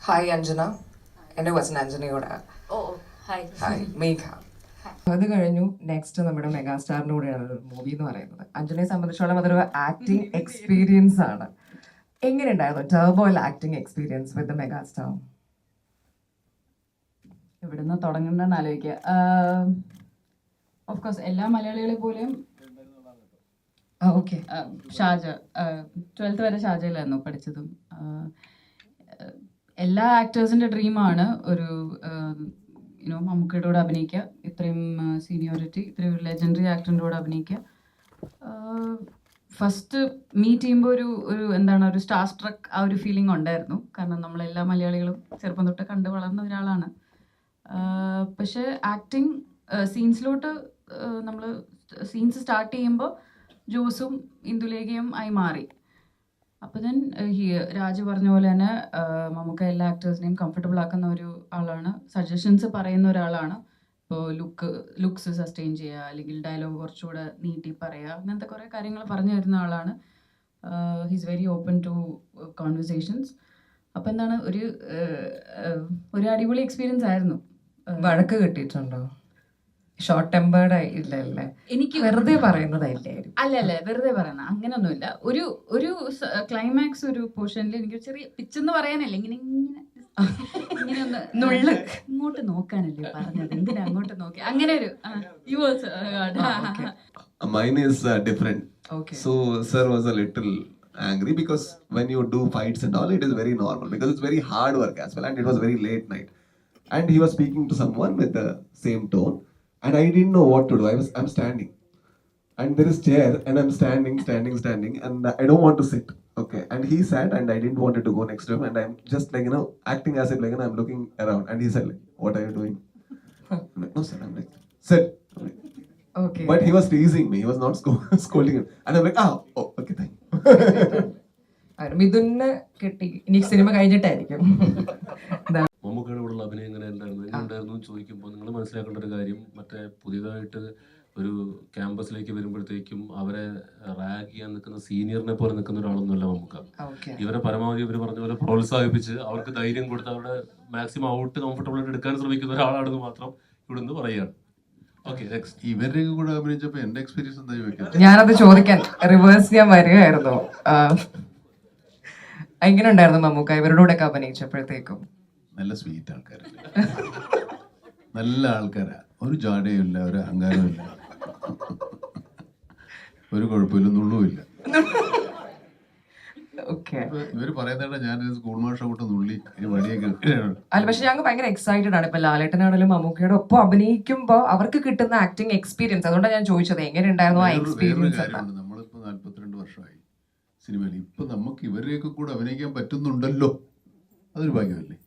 Hi Anjana, എൻ്റെ question അഞ്ജനയോട്. Hi മേഘ. അത് കഴിഞ്ഞു നെക്സ്റ്റ് നമ്മുടെ മെഗാസ്റ്റാറിൻ്റെ കൂടെയാണ് ഒരു മൂവി എന്ന് പറയുന്നത്. അഞ്ജനയെ സംബന്ധിച്ചോളം അതൊരു ആക്ടിങ് എക്സ്പീരിയൻസ് ആണ്. എങ്ങനെയുണ്ടായിരുന്നു ടർബോയിൽ ആക്ടിങ് എക്സ്പീരിയൻസ് വിത്ത് മെഗാസ്റ്റാർ? ഇവിടുന്ന് തുടങ്ങണ്ടെന്ന് ആലോചിക്കുക. ഓഫ് കോഴ്സ് എല്ലാ മലയാളികളെ പോലെയും ഓക്കെ, ഷാജ 12th വരെ ഷാജയിലായിരുന്നു പഠിച്ചതും. എല്ലാ ആക്ടേഴ്സിൻ്റെ ഡ്രീമാണ് ഒരു മമ്മൂക്കയുടെ കൂടെ അഭിനയിക്കുക, ഇത്രയും സീനിയോറിറ്റി, ഇത്രയും ലെജൻഡറി ആക്ടറിൻ്റെ കൂടെ അഭിനയിക്കുക. ഫസ്റ്റ് മീറ്റ് ചെയ്യുമ്പോൾ ഒരു എന്താണ് ഒരു സ്റ്റാർ സ്ട്രക്ക് ആ ഒരു ഫീലിംഗ് ഉണ്ടായിരുന്നു. കാരണം നമ്മളെല്ലാ മലയാളികളും ചെറുപ്പം തൊട്ട് കണ്ടു വളർന്ന ഒരാളാണ്. പക്ഷേ ആക്ടിങ് സീൻസിലോട്ട് നമ്മൾ സീൻസ് സ്റ്റാർട്ട് ചെയ്യുമ്പോൾ ജോസും ഇന്ദുലേഖയും ആയി മാറി. അപ്പോൾ ഞാൻ രാജു പറഞ്ഞ പോലെ തന്നെ നമുക്ക് എല്ലാ ആക്ടേഴ്സിനെയും കംഫർട്ടബിൾ ആക്കുന്ന ഒരു ആളാണ്, സജഷൻസ് പറയുന്ന ഒരാളാണ്. ഇപ്പോൾ ലുക്സ് സസ്റ്റെയിൻ ചെയ്യുക, അല്ലെങ്കിൽ ഡയലോഗ് കുറച്ചുകൂടെ നീട്ടി പറയുക, അങ്ങനത്തെ കുറേ കാര്യങ്ങൾ പറഞ്ഞു തരുന്ന ആളാണ്. He's very open to conversations. അപ്പോൾ എന്താണ് ഒരു അടിപൊളി എക്സ്പീരിയൻസ് ആയിരുന്നു. വഴക്ക് കിട്ടിയിട്ടുണ്ടോ? ഷോർട്ട് ടെമ്പേർഡ് ഇല്ലല്ലേ? എനിക്ക് വെറുതെ പറയുന്നതായില്ലായിരുന്നു. അല്ല വെറുതെ പറയുന്ന അങ്ങനെയൊന്നുമില്ല. ഒരു ക്ലൈമാക്സ് ഒരു പോർഷനിൽ എനിക്ക് ചെറിയ പിച്ചെന്ന് പറയാനല്ലേ, ഇങ്ങനെ ഒന്ന് ഇങ്ങോട്ട് നോക്കാനല്ലേ പറഞ്ഞത്, എന്തിനാ അങ്ങോട്ട് നോക്കി, അങ്ങനെ ഒരു Mine is different. Okay. So sir was a little angry because when you do fights and all, it is very normal because it's very hard work as well, and it was very late night, and he was speaking to someone with the same tone, and I didn't know what to do. I'm standing, and there is chair, and I'm standing, and I don't want to sit. Okay, and he sat, and I didn't want to go next to him, and I'm just like acting as if like I'm looking around, and he said like, "What are you doing?" I'm like, "No sir," I'm like, "Sit." Okay. But he was teasing me. He was not scolding him, and I'm like, "Oh, okay, thank you." Mithun കിട്ടി, ഇനി cinema കഴിഞ്ഞിട്ടായിരിക്കും. മമ്മൂക്കയുടെ കൂടെയുള്ള അഭിനയം എങ്ങനെയുണ്ടായിരുന്നു ചോദിക്കുമ്പോൾ നിങ്ങൾ മനസ്സിലാക്കേണ്ട ഒരു കാര്യം, മറ്റേ പുതിയതായിട്ട് ഒരു ക്യാമ്പസിലേക്ക് വരുമ്പോഴത്തേക്കും അവരെ റാഗ് ചെയ്യാൻ നിൽക്കുന്ന സീനിയറിനെ പോലെ നിൽക്കുന്ന ഒരാളൊന്നുമല്ല മമ്മൂക്ക. ഇവരെ പരമാവധി ഇവർ പറഞ്ഞ പോലെ പ്രോത്സാഹിപ്പിച്ച് അവർക്ക് ധൈര്യം കൊടുത്ത് അവരുടെ മാക്സിമം ഔട്ട് കംഫർട്ടബിൾ ആയിട്ട് എടുക്കാൻ ശ്രമിക്കുന്ന ഒരാളാണെന്ന് മാത്രം ഇവിടുന്ന് പറയുകയാണ്. Okay, next. ഇവരുടെ കൂടെ അഭിനയിച്ചപ്പോ എന്റെ എക്സ്പീരിയൻസ് എന്താ ചോദിക്കാം? ഞാനത് ചോദിക്കാൻ റിവേഴ്സ് ചെയ്യാൻ വരികയായിരുന്നു. എങ്ങനെ ഉണ്ടായിരുന്നു മമ്മൂക്ക ഇവരുടെ കൂടെ ഒക്കെ അഭിനയിച്ചപ്പോഴത്തേക്കും? നല്ല സ്വീറ്റ് ആൾക്കാരല്ലേ, നല്ല ആൾക്കാരാ. ഒരു ജാടയും ഇല്ല, ഒരു അഹങ്കാരവും ഇല്ല, ഒരു കുഴപ്പമില്ല, നുള്ളുമില്ല. ഇവര് പറയുന്നേട്ടാ ഞാൻ സ്കൂൾ മാഷ കൂട്ട് നുള്ളി വടിയൊക്കെ. അല്ല, പക്ഷെ ഞങ്ങൾ ഭയങ്കര എക്സൈറ്റഡ് ആണ്. ഇപ്പൊ ലാലേട്ടനാണെങ്കിലും മമ്മൂക്കയുടെ ഒപ്പം അഭിനയിക്കുമ്പോ അവർക്ക് കിട്ടുന്ന ആക്ടിങ് എക്സ്പീരിയൻസ്, അതുകൊണ്ടാണ് ഞാൻ ചോദിച്ചത് എങ്ങനെ ഉണ്ടായിരുന്നു ആ എക്സ്പീരിയൻസ്. നമ്മളിപ്പോ 42 വർഷമായി സിനിമയിൽ, ഇപ്പൊ നമുക്ക് ഇവരെയൊക്കെ കൂടെ അഭിനയിക്കാൻ പറ്റുന്നുണ്ടല്ലോ, അതൊരു ഭാഗ്യമല്ലേ?